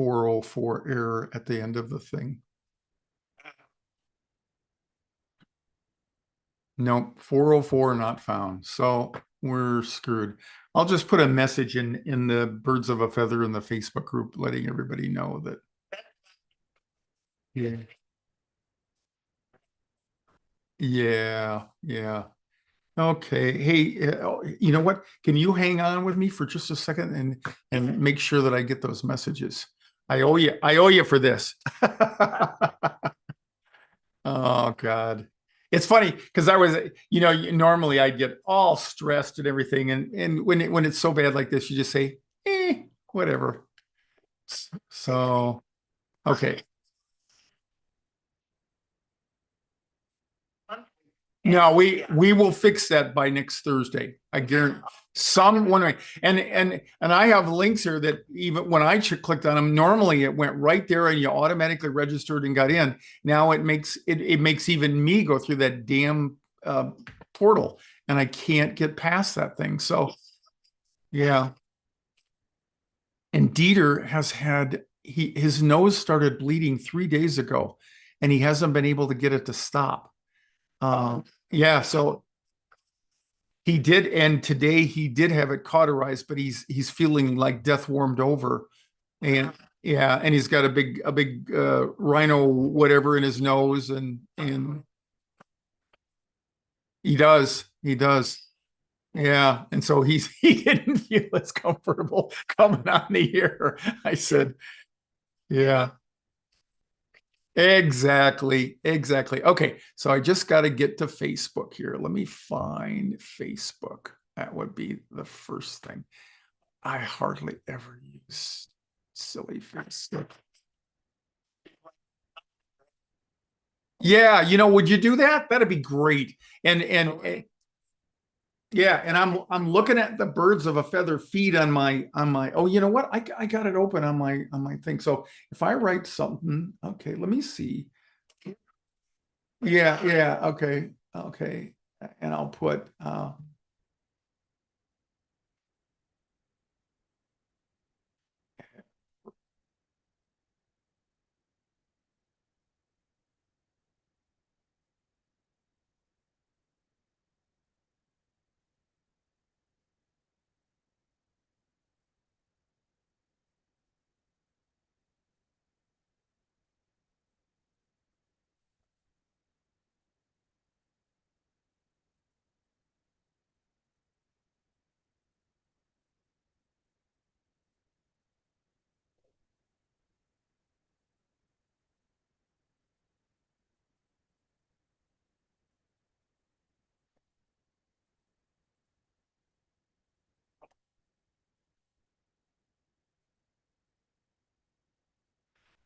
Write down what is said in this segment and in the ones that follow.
404 error at the end of the thing. Nope, 404 not found. So we're screwed. I'll just put a message in the Birds of a Feather in the Facebook group, letting everybody know that. Yeah. Yeah, yeah. Okay. Hey, you know what? Can you hang on with me for just a second and make sure that I get those messages? I owe you. I owe you for this. Oh God. It's funny because I was, normally I'd get all stressed and everything, and when it's so bad like this, you just say, whatever. So, okay. No, we will fix that by next Thursday. I guarantee some one way. And I have links here that even when I clicked on them, normally it went right there and you automatically registered and got in. Now it makes even me go through that damn portal, and I can't get past that thing. So yeah. And Dieter has had his nose started bleeding 3 days ago, and he hasn't been able to get it to stop. Yeah, so he did, and today he did have it cauterized, but he's feeling like death warmed over, and yeah, and he's got a big rhino whatever in his nose, and he does, yeah, and so he didn't feel as comfortable coming on the air. I said, yeah. Exactly. Okay, so I just got to get to Facebook here. Let me find Facebook. That would be the first thing. I hardly ever use silly Facebook. Yeah, would you do that? That'd be great. And yeah, and I'm looking at the Birds of a Feather feed on my oh, you know what? I got it open on my thing. So if I write something, okay, let me see. Yeah, okay. And I'll put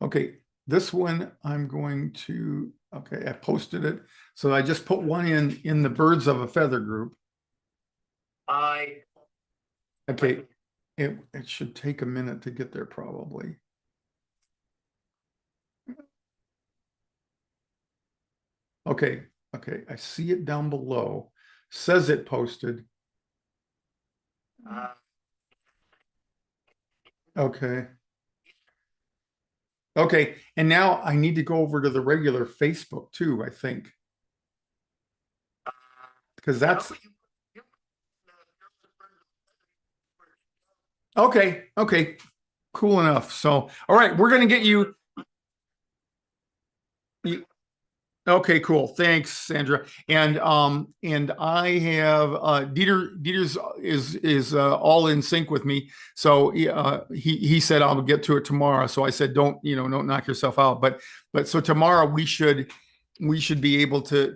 okay, this one I'm going to, okay, I posted it. So I just put one in the Birds of a Feather group. Okay, it should take a minute to get there probably. Okay, I see it down below. Says it posted. Okay. Okay, and now I need to go over to the regular Facebook too, I think. Because that's okay, cool enough. So, all right, we're gonna get you. Okay, cool. Thanks, Sandra. And I have Dieter's is all in sync with me. So he said I'll get to it tomorrow. So I said don't knock yourself out. But so tomorrow we should be able to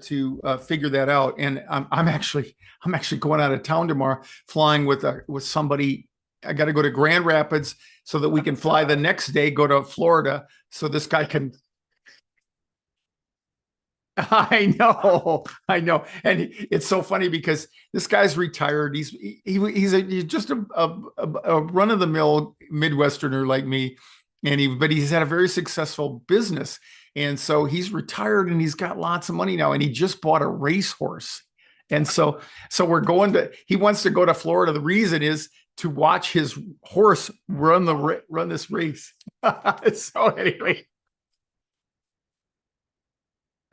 figure that out. And I'm actually going out of town tomorrow, flying with somebody. I got to go to Grand Rapids so that we can fly the next day, go to Florida, so this guy can. I know. And it's so funny because this guy's retired. He's just a run of the mill Midwesterner like me. But he's had a very successful business. And so he's retired and he's got lots of money now. And he just bought a racehorse. And so he wants to go to Florida. The reason is to watch his horse run this race. So anyway,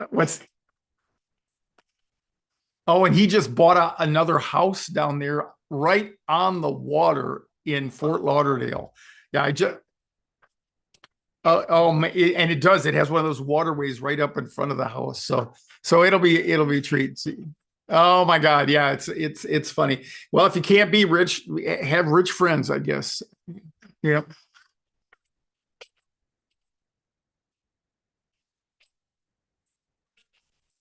what's oh, and he just bought another house down there right on the water in Fort Lauderdale. Yeah, I just and it does. It has one of those waterways right up in front of the house. So it'll be treats. Oh my God, yeah, it's funny. Well, if you can't be rich, have rich friends, I guess. Yeah.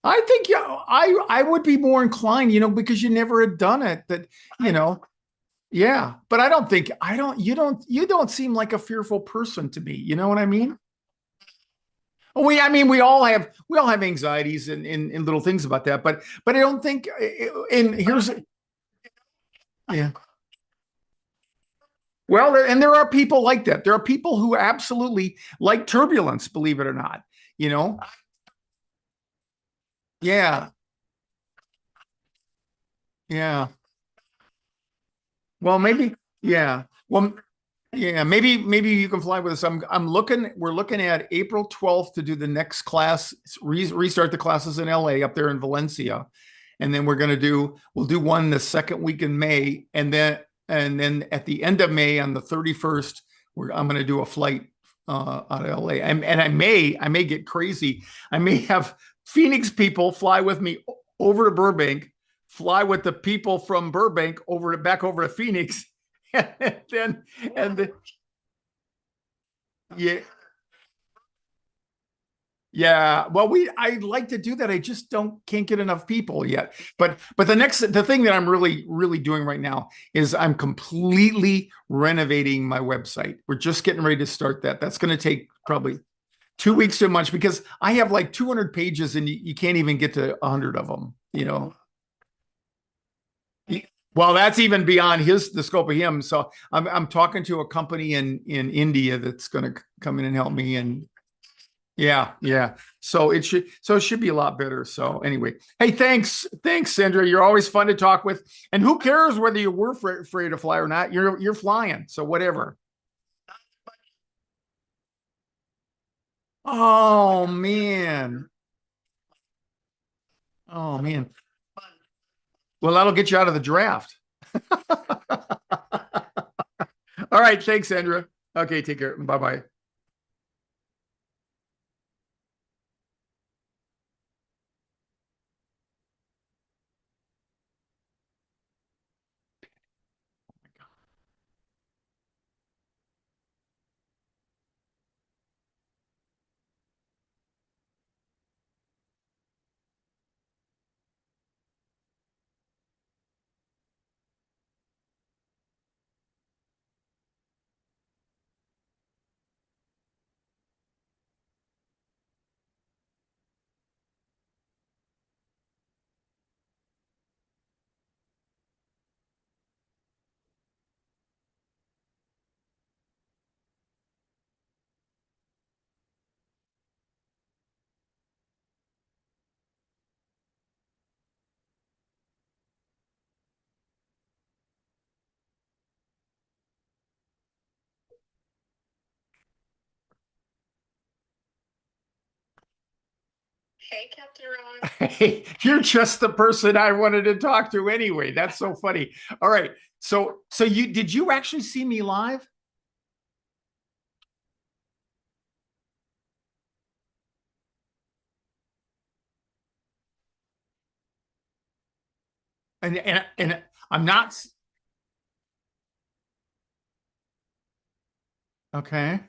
I think yeah, I would be more inclined, because you never had done it. That you know, yeah. But I don't seem like a fearful person to me. You know what I mean? I mean, we all have anxieties and little things about that, but I don't think. And here's yeah. Well, and there are people like that. There are people who absolutely like turbulence, believe it or not. You know? Yeah, yeah. Well, maybe, yeah. Well, yeah, maybe you can fly with us. We're looking at April 12th to do the next class, restart the classes in LA up there in Valencia. And then we'll do one the second week in May. And then at the end of May on the 31st, I'm going to do a flight out of LA. And I may get crazy. I may have Phoenix people fly with me over to Burbank, fly with the people from Burbank back over to Phoenix, and then and the, yeah, yeah. Well, I like to do that. I just can't get enough people yet. But the thing that I'm really doing right now is I'm completely renovating my website. We're just getting ready to start that. That's going to take probably 2 weeks to a month because I have like 200 pages and you can't even get to 100 of them. Well, that's even beyond the scope of him. So I'm talking to a company in India that's going to come in and help me. And yeah, yeah. So it should be a lot better. So anyway, hey, thanks, Sandra. You're always fun to talk with. And who cares whether you were afraid to fly or not? You're flying. So whatever. Oh man. Oh man. Well, that'll get you out of the draft. All right. Thanks, Sandra. Okay. Take care. Bye bye. Hey, Capt Ron. Hey, you're just the person I wanted to talk to anyway. That's so funny. All right. So did you actually see me live? And I'm not okay.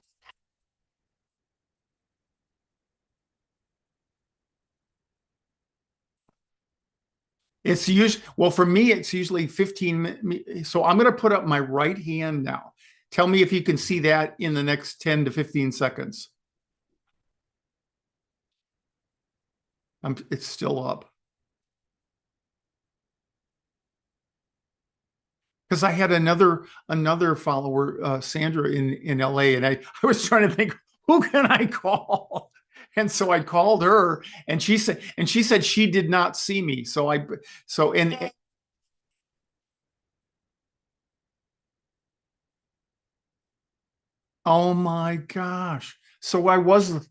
It's usually well for me. It's usually 15 minutes. So I'm going to put up my right hand now. Tell me if you can see that in the next 10 to 15 seconds. It's still up because I had another follower, Sandra in LA, and I was trying to think who can I call, and so I called her, and she said she did not see me. So and Oh my gosh. So I was,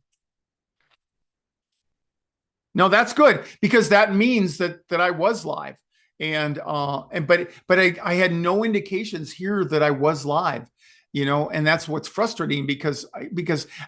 no, that's good because that means that I was live. But I had no indications here that I was live, and that's what's frustrating because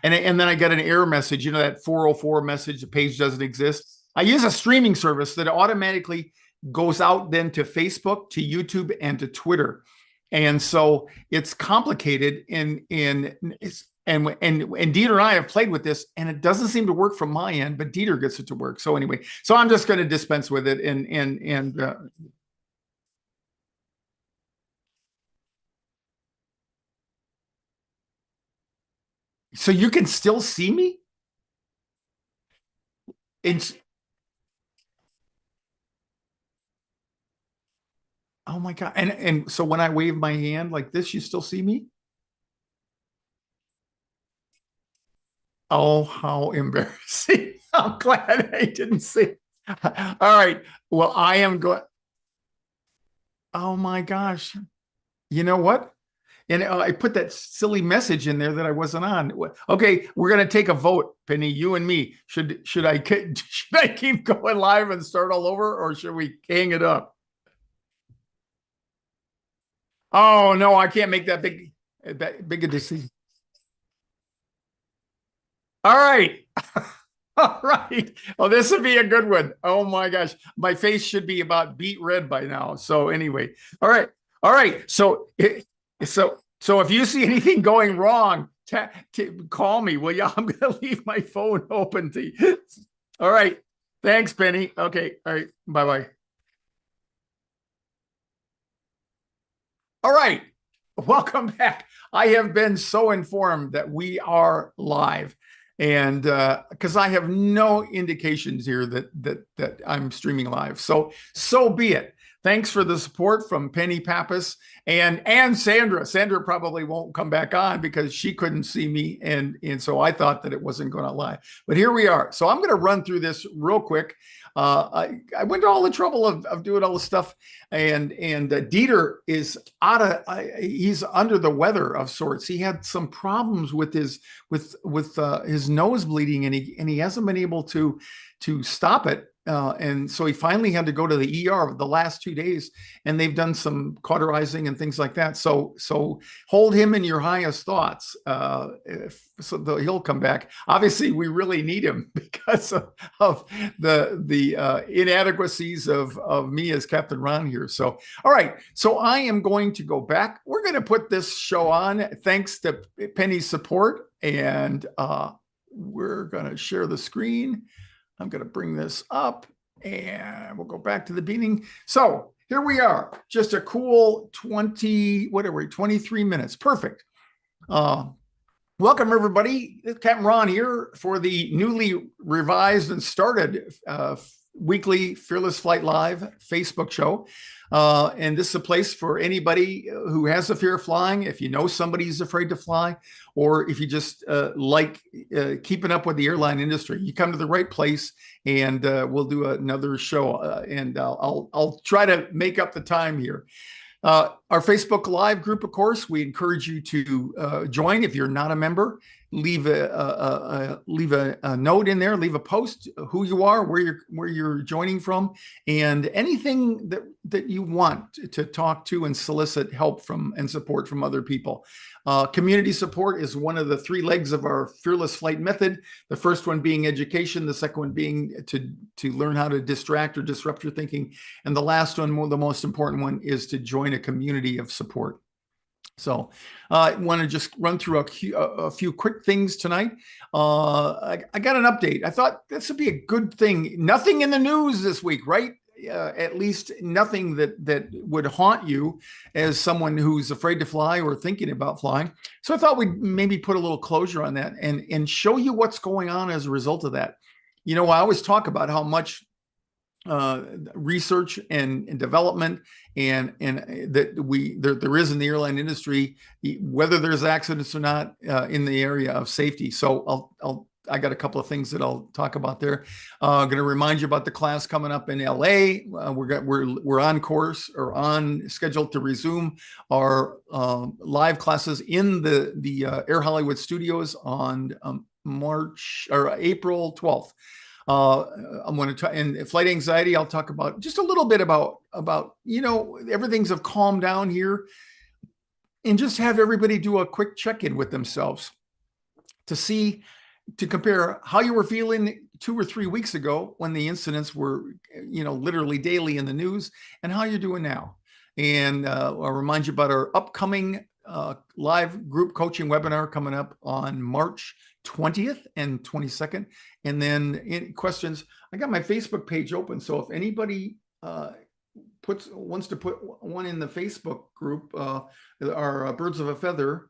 then I get an error message, that 404 message, the page doesn't exist. I use a streaming service that automatically goes out then to Facebook, to YouTube, and to Twitter. And so it's complicated and Dieter and I have played with this, and it doesn't seem to work from my end, but Dieter gets it to work. So anyway, so I'm just going to dispense with it, and so you can still see me. It's oh my god, and so when I wave my hand like this, you still see me. Oh, how embarrassing! I'm glad I didn't see. All right, well, I am going. Oh my gosh, you know what? And I put that silly message in there that I wasn't on. Okay, we're gonna take a vote, Penny. You and me. Should I should I keep going live and start all over, or should we hang it up? Oh no, I can't make that big a decision. All right. All right. Oh, this would be a good one. Oh my gosh. My face should be about beet red by now. So anyway. All right. All right. So if you see anything going wrong, call me, will you? I'm going to leave my phone open to you. All right. Thanks, Penny. Okay. All right. Bye-bye. All right. Welcome back. I have been so informed that we are live. And because I have no indications here that I'm streaming live. So be it. Thanks for the support from Penny Pappas and Sandra. Sandra probably won't come back on because she couldn't see me, and so I thought that it wasn't going to lie. But here we are. So I'm going to run through this real quick. I went to all the trouble of doing all the stuff, and Dieter is he's under the weather of sorts. He had some problems with his nose bleeding, and he hasn't been able to stop it. And so he finally had to go to the ER the last 2 days, and they've done some cauterizing and things like that. So hold him in your highest thoughts. So he'll come back. Obviously, we really need him because of the inadequacies of me as Captain Ron here. So, all right. So I am going to go back. We're going to put this show on thanks to Penny's support, and we're going to share the screen. I'm going to bring this up and we'll go back to the beginning. So here we are, just a cool 23 minutes. Perfect. Welcome everybody. Capt Ron here for the newly revised and started weekly Fearless Flight Live Facebook show. And this is a place for anybody who has a fear of flying. If you know somebody who's afraid to fly, or if you just like keeping up with the airline industry, you come to the right place, and we'll do another show. And I'll try to make up the time here. Our Facebook Live group, of course, we encourage you to join. If you're not a member, leave a note in there, leave a post, who you are, where you're joining from, and anything that you want to talk to and solicit help from and support from other people. Community support is one of the 3 legs of our Fearless Flight method. The first one being education, the second one being to learn how to distract or disrupt your thinking, and the last one, the most important one, is to join a community of support. So I want to just run through a few quick things tonight. I got an update. I thought this would be a good thing. Nothing in the news this week, right? At least nothing that would haunt you as someone who's afraid to fly or thinking about flying. So I thought we'd maybe put a little closure on that and show you what's going on as a result of that. I always talk about how much research and development and that there is in the airline industry, whether there's accidents or not, in the area of safety. So I got a couple of things that I'll talk about there. Going to remind you about the class coming up in LA. We're on course or on schedule to resume our live classes in the Air Hollywood Studios on March or April 12th. I'm going to talk in flight anxiety. I'll talk about just a little bit about everything's have calmed down here, and just have everybody do a quick check-in with themselves to compare how you were feeling 2 or 3 weeks ago when the incidents were, literally daily in the news, and how you're doing now. And I'll remind you about our upcoming live group coaching webinar coming up on March 20th and 22nd. And then in questions, I got my Facebook page open. So if anybody wants to put one in the Facebook group, our Birds of a Feather,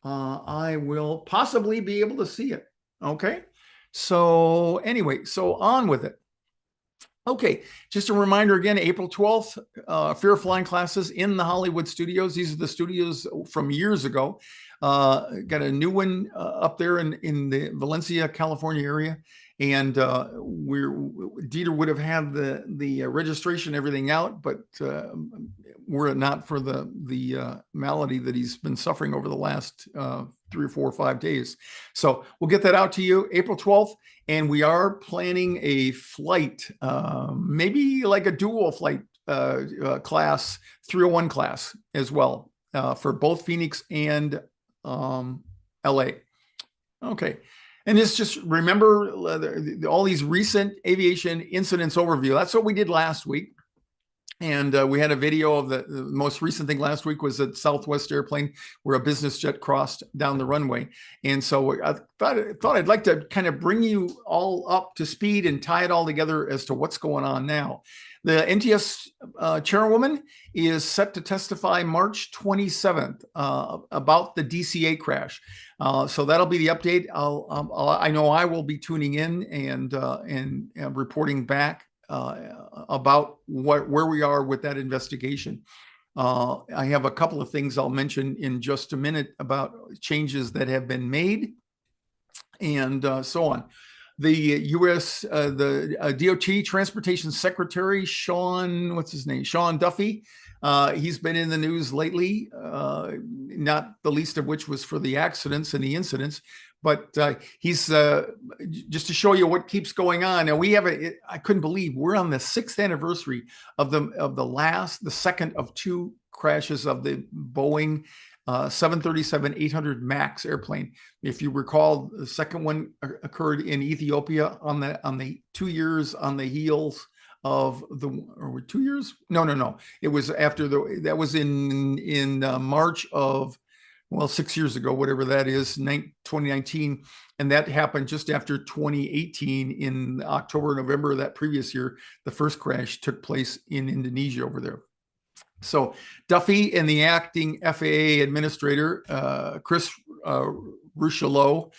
I will possibly be able to see it. Okay. So anyway, so on with it. Okay, just a reminder again, April 12th, Fear of Flying classes in the Hollywood Studios. These are the studios from years ago. Got a new one up there in the Valencia, California area. And Dieter would have had the registration, everything out, but were it not for the malady that he's been suffering over the last 3 or 4 or 5 days. So we'll get that out to you April 12th. And we are planning a flight, maybe like a dual flight class, 301 class as well, for both Phoenix and LA. Okay. And this just remember all these recent aviation incidents overview. That's what we did last week. And we had a video of the most recent thing last week was a Southwest airplane where a business jet crossed down the runway. And so I thought I'd like to kind of bring you all up to speed and tie it all together as to what's going on now. The NTS chairwoman is set to testify March 27th about the DCA crash. So that'll be the update. I know I will be tuning in and reporting back about where we are with that investigation. I have a couple of things I'll mention in just a minute about changes that have been made and so on. The U.S. the DOT Transportation Secretary, Sean Duffy, he's been in the news lately, not the least of which was for the accidents and the incidents. But he's just to show you what keeps going on. Now we have I couldn't believe we're on the 6th anniversary of the second of 2 crashes of the Boeing 737-800 MAX airplane. If you recall, the second one occurred in Ethiopia on the 2 years on the heels of or 2 years? No. It was after that was in March of, well, 6 years ago, whatever that is, 2019. And that happened just after 2018 in October, November of that previous year. The first crash took place in Indonesia over there. So Duffy and the acting FAA administrator, Chris Ruchelot,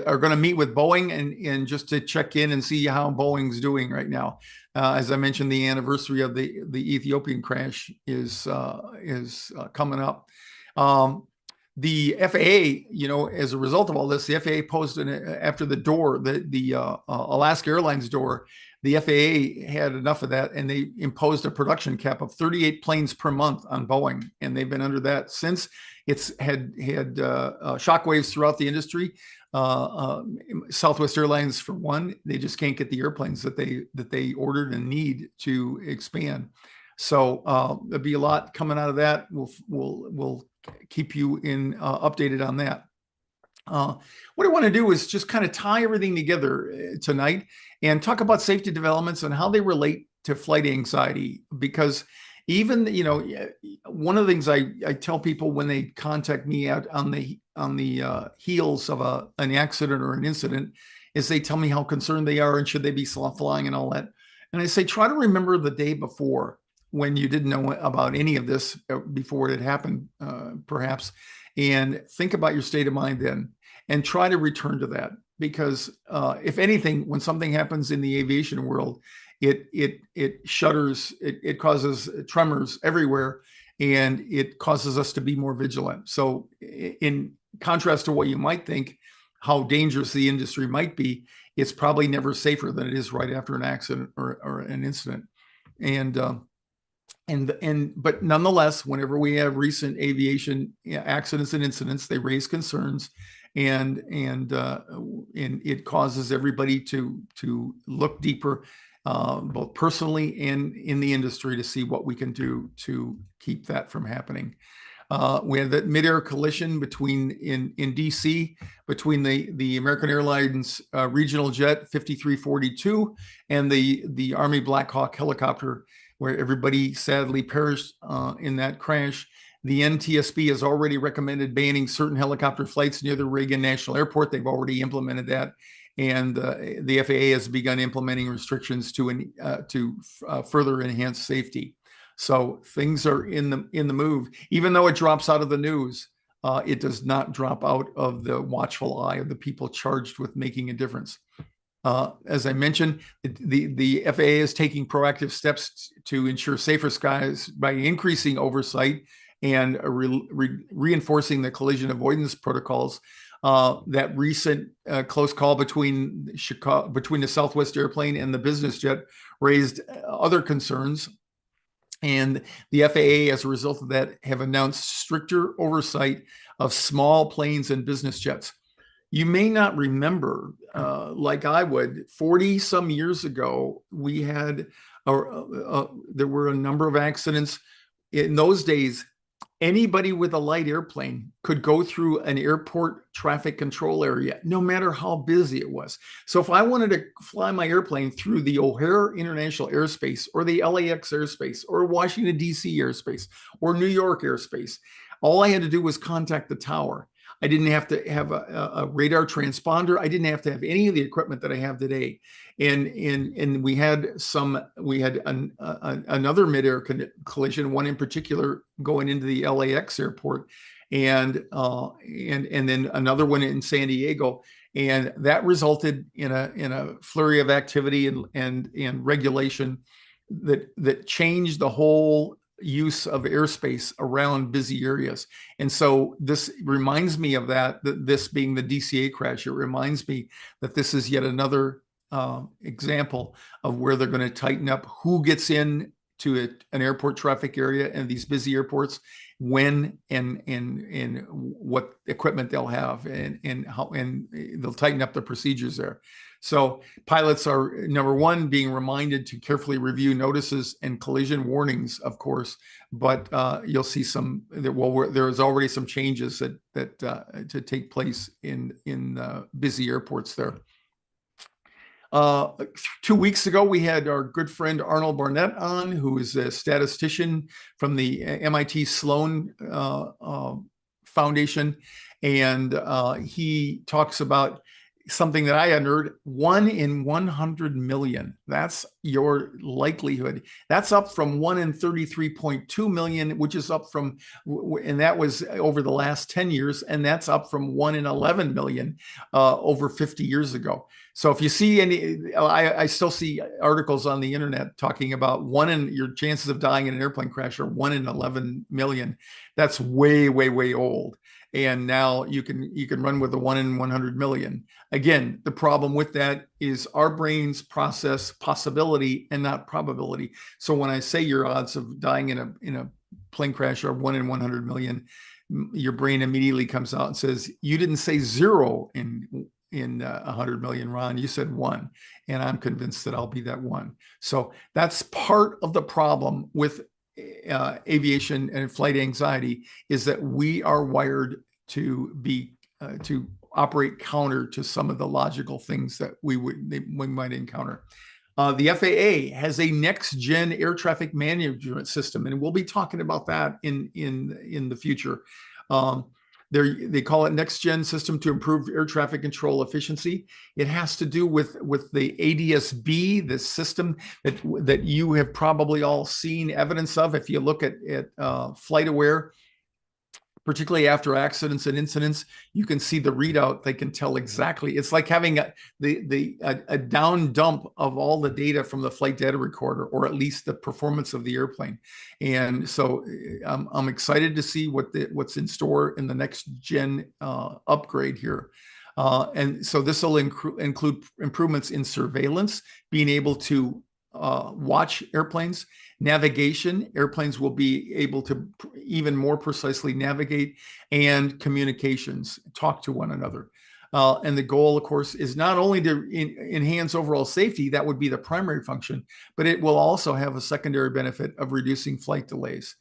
are going to meet with Boeing and just to check in and see how Boeing's doing right now. As I mentioned, the anniversary of the Ethiopian crash is coming up. The FAA, as a result of all this, the FAA posted after the Alaska Airlines door, the FAA had enough of that, and they imposed a production cap of 38 planes per month on Boeing, and they've been under that since. It's had shockwaves throughout the industry. Southwest Airlines, for one, they just can't get the airplanes that they ordered and need to expand. So there'll be a lot coming out of that. We'll keep you updated on that. What I want to do is just kind of tie everything together tonight and talk about safety developments and how they relate to flight anxiety. Because even, one of the things I tell people when they contact me out on the heels of an accident or an incident is they tell me how concerned they are and should they be flying and all that. And I say, try to remember the day before when you didn't know about any of this before it had happened, perhaps, and think about your state of mind then and try to return to that. Because if anything, when something happens in the aviation world, it shudders, it causes tremors everywhere, and it causes us to be more vigilant. So in contrast to what you might think, how dangerous the industry might be, it's probably never safer than it is right after an accident or an incident. But nonetheless, whenever we have recent aviation accidents and incidents, they raise concerns, and it causes everybody to look deeper, both personally and in the industry, to see what we can do to keep that from happening. We had that mid-air collision in DC between the American Airlines regional jet 5342 and the Army Black Hawk helicopter, where everybody sadly perished in that crash. The NTSB has already recommended banning certain helicopter flights near the Reagan National Airport. They've already implemented that. And the FAA has begun implementing restrictions to further enhance safety. So things are in the move. Even though it drops out of the news, it does not drop out of the watchful eye of the people charged with making a difference. As I mentioned, the FAA is taking proactive steps to ensure safer skies by increasing oversight and reinforcing the collision avoidance protocols. That recent close call between the Southwest airplane and the business jet raised other concerns. And the FAA, as a result of that, have announced stricter oversight of small planes and business jets. You may not remember, like I would, 40 some years ago, we had, there were a number of accidents. In those days, anybody with a light airplane could go through an airport traffic control area, no matter how busy it was. So if I wanted to fly my airplane through the O'Hare International Airspace or the LAX airspace or Washington, DC airspace or New York airspace, all I had to do was contact the tower. I didn't have to have a radar transponder. I didn't have to have any of the equipment that I have today. And we had another mid-air collision, one in particular going into the LAX airport, and then another one in San Diego, and that resulted in a flurry of activity and regulation that changed the whole use of airspace around busy areas. And so this reminds me of that this being the DCA crash, it reminds me that this is yet another example of where they're going to tighten up who gets in to an airport traffic area and these busy airports, when and what equipment they'll have, and how, and they'll tighten up the procedures there. So pilots are, number one, being reminded to carefully review notices and collision warnings, of course, but you'll see there's already some changes that to take place in busy airports there. 2 weeks ago, we had our good friend Arnold Barnett on, who is a statistician from the MIT Sloan Foundation, and he talks about something that I had heard: 1 in 100 million. That's your likelihood. That's up from 1 in 33.2 million, which is up from, and that was over the last 10 years, and that's up from 1 in 11 million over 50 years ago. So if you see any, I still see articles on the internet talking about your chances of dying in an airplane crash are 1 in 11 million. That's way, way, way old. And now you can run with a 1 in 100 million. Again, the problem with that is our brains process possibility and not probability. So when I say your odds of dying in a plane crash are 1 in 100 million, your brain immediately comes out and says, you didn't say 0 in 100 million, Ron. You said 1, and I'm convinced that I'll be that 1. So that's part of the problem with aviation and flight anxiety, is that we are wired to operate counter to some of the logical things that we might encounter. The FAA has a next-gen air traffic management system, and we'll be talking about that in the future. They call it next-gen system to improve air traffic control efficiency. It has to do with the ADS-B, the system that you have probably all seen evidence of. If you look at FlightAware, particularly after accidents and incidents, you can see the readout. They can tell exactly. It's like having a down dump of all the data from the flight data recorder, or at least the performance of the airplane. And so I'm excited to see what's in store in the next gen upgrade here. And so this will include improvements in surveillance, being able to watch airplanes, navigation. Airplanes will be able to even more precisely navigate, and communications, talk to one another. And the goal, of course, is not only to enhance overall safety, that would be the primary function, but it will also have a secondary benefit of reducing flight delays.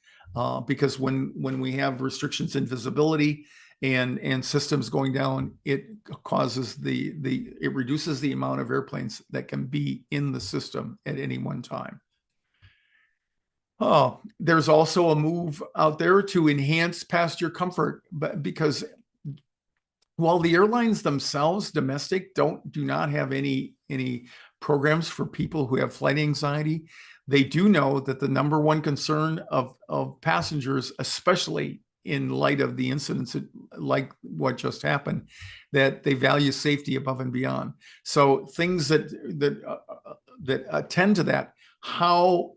Because when we have restrictions in visibility and systems going down, it causes it reduces the amount of airplanes that can be in the system at any one time. Oh, there's also a move out there to enhance passenger comfort, but because while the airlines themselves, domestic, do not have any programs for people who have flight anxiety, they do know that the number one concern of passengers, especially in light of the incidents like what just happened, that they value safety above and beyond. So things that attend to that, how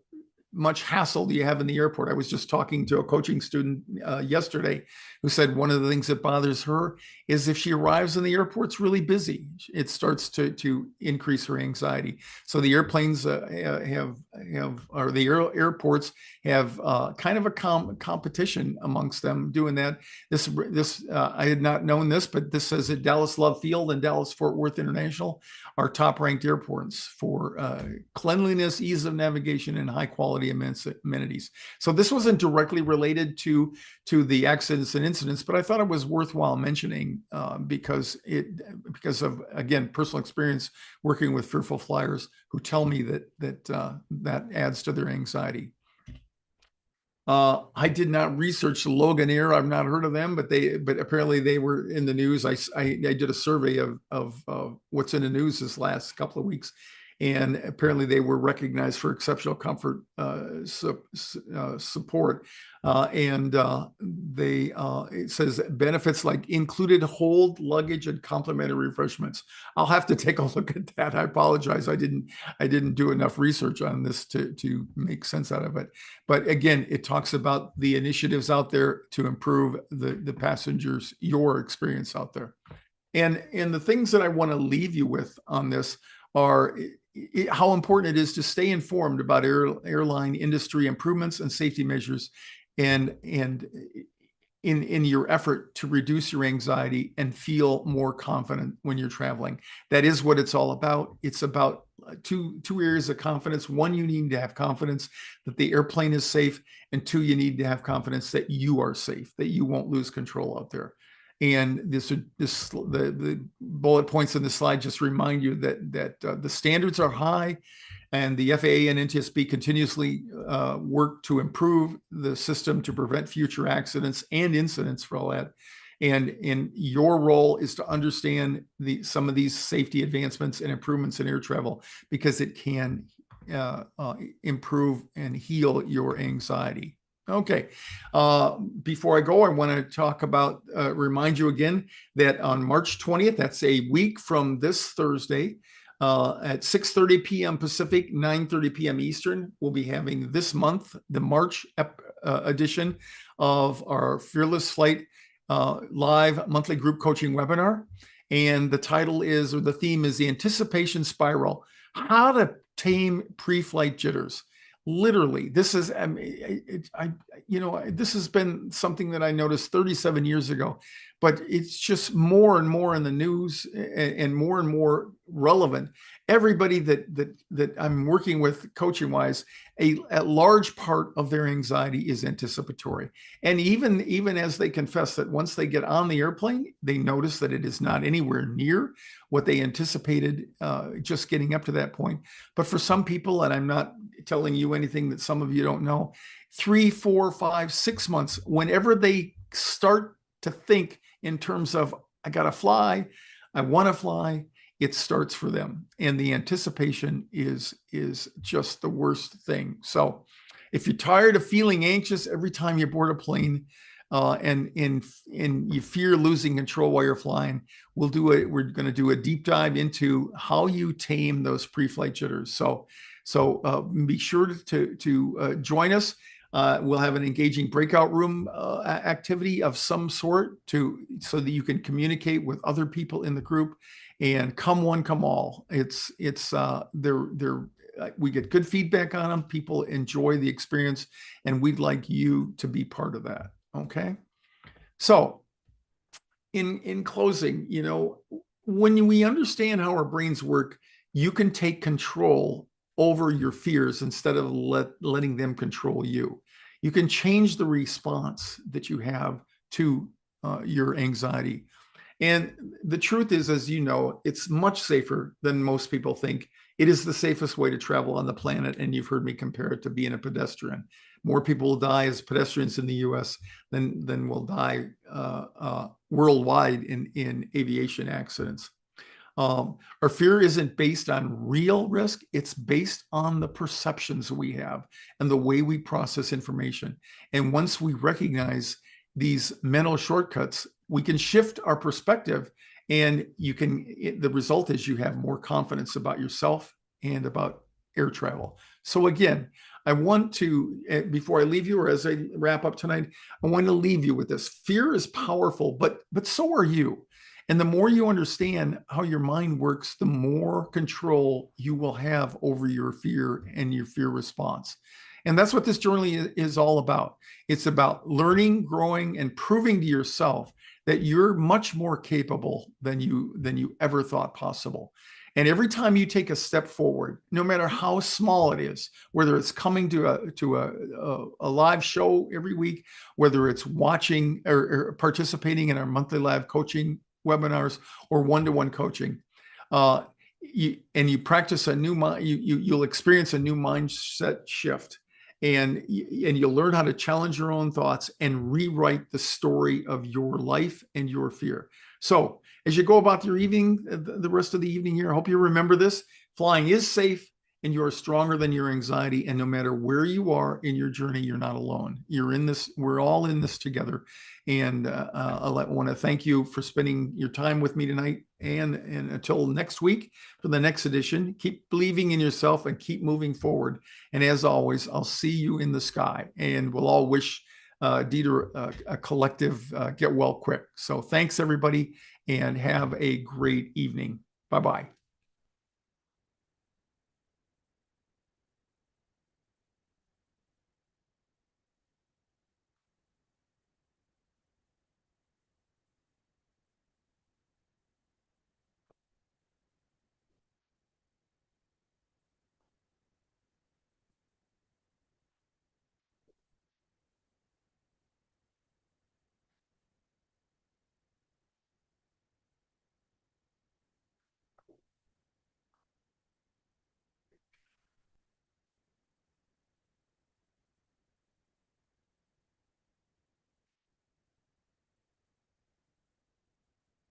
much hassle do you have in the airport? I was just talking to a coaching student yesterday who said one of the things that bothers her is if she arrives in the airport's really busy, it starts to increase her anxiety. So the airplanes or the airports have kind of a competition amongst them doing that. This I had not known this, but this says that Dallas Love Field and Dallas Fort Worth International are top ranked airports for cleanliness, ease of navigation, and high quality amenities. So this wasn't directly related to the accidents and incidents, but I thought it was worthwhile mentioning because of, again, personal experience working with fearful flyers who tell me that adds to their anxiety. I did not research Logan Air. I've not heard of them, but apparently they were in the news. I did a survey of what's in the news this last couple of weeks, and apparently they were recognized for exceptional comfort support. It says benefits like included hold, luggage, and complimentary refreshments. I'll have to take a look at that. I apologize. I didn't do enough research on this to make sense out of it. But again, it talks about the initiatives out there to improve the passengers, your experience out there. And the things that I want to leave you with on this are how important it is to stay informed about airline industry improvements and safety measures, and in your effort to reduce your anxiety and feel more confident when you're traveling. That is what it's all about. It's about two areas of confidence. One, you need to have confidence that the airplane is safe, and two, you need to have confidence that you are safe, that you won't lose control out there. And the bullet points in the slide just remind you that the standards are high, and the FAA and NTSB continuously work to improve the system to prevent future accidents and incidents for all that. And your role is to understand some of these safety advancements and improvements in air travel, because it can improve and heal your anxiety. Okay. Before I go, I want to talk about, remind you again that on March 20th, that's a week from this Thursday, at 6:30 p.m. Pacific, 9:30 p.m. Eastern, we'll be having this month, the March edition of our FearlessFlight live monthly group coaching webinar. And the title is, or the theme is, the anticipation spiral, how to tame pre-flight jitters. Literally, this is, this has been something that I noticed 37 years ago, but it's just more and more in the news and more relevant. Everybody that I'm working with coaching wise, a large part of their anxiety is anticipatory. And even as they confess that once they get on the airplane, they notice that it is not anywhere near what they anticipated just getting up to that point. But for some people, and I'm not telling you anything that some of you don't know, 3, 4, 5, 6 months, whenever they start to think in terms of, I got to fly, I want to fly, it starts for them. And the anticipation is just the worst thing. So if you're tired of feeling anxious every time you board a plane, and you fear losing control while you're flying, we're going to do a deep dive into how you tame those pre-flight jitters. So be sure to join us. We'll have an engaging breakout room activity of some sort so that you can communicate with other people in the group. And come one, come all. We get good feedback on them. People enjoy the experience, and we'd like you to be part of that. Okay. So in closing, when we understand how our brains work, you can take control over your fears instead of letting them control you. You can change the response that you have to your anxiety. And the truth is, as you know, it's much safer than most people think. It is the safest way to travel on the planet. And you've heard me compare it to being a pedestrian. More people will die as pedestrians in the US than will die worldwide in aviation accidents. Our fear isn't based on real risk. It's based on the perceptions we have and the way we process information. And once we recognize these mental shortcuts, we can shift our perspective, and the result is you have more confidence about yourself and about air travel. So again, I want to, before I leave you, or as I wrap up tonight, I want to leave you with this. Fear is powerful, but so are you. And the more you understand how your mind works, the more control you will have over your fear and your fear response. And that's what this journey is all about. It's about learning, growing, and proving to yourself that you're much more capable than you ever thought possible. And every time you take a step forward, no matter how small it is, whether it's coming to a live show every week, whether it's watching or participating in our monthly live coaching webinars or one-to-one coaching, you practice a new mind, you'll experience a new mindset shift, and you'll learn how to challenge your own thoughts and rewrite the story of your life and your fear. So as you go about your evening, the rest of the evening here, I hope you remember this. Flying is safe, and you're stronger than your anxiety. And no matter where you are in your journey, you're not alone. You're in this. We're all in this together. And I want to thank you for spending your time with me tonight. And until next week for the next edition, keep believing in yourself and keep moving forward. And as always, I'll see you in the sky. And we'll all wish Dieter a collective get well quick. So thanks, everybody, and have a great evening. Bye-bye.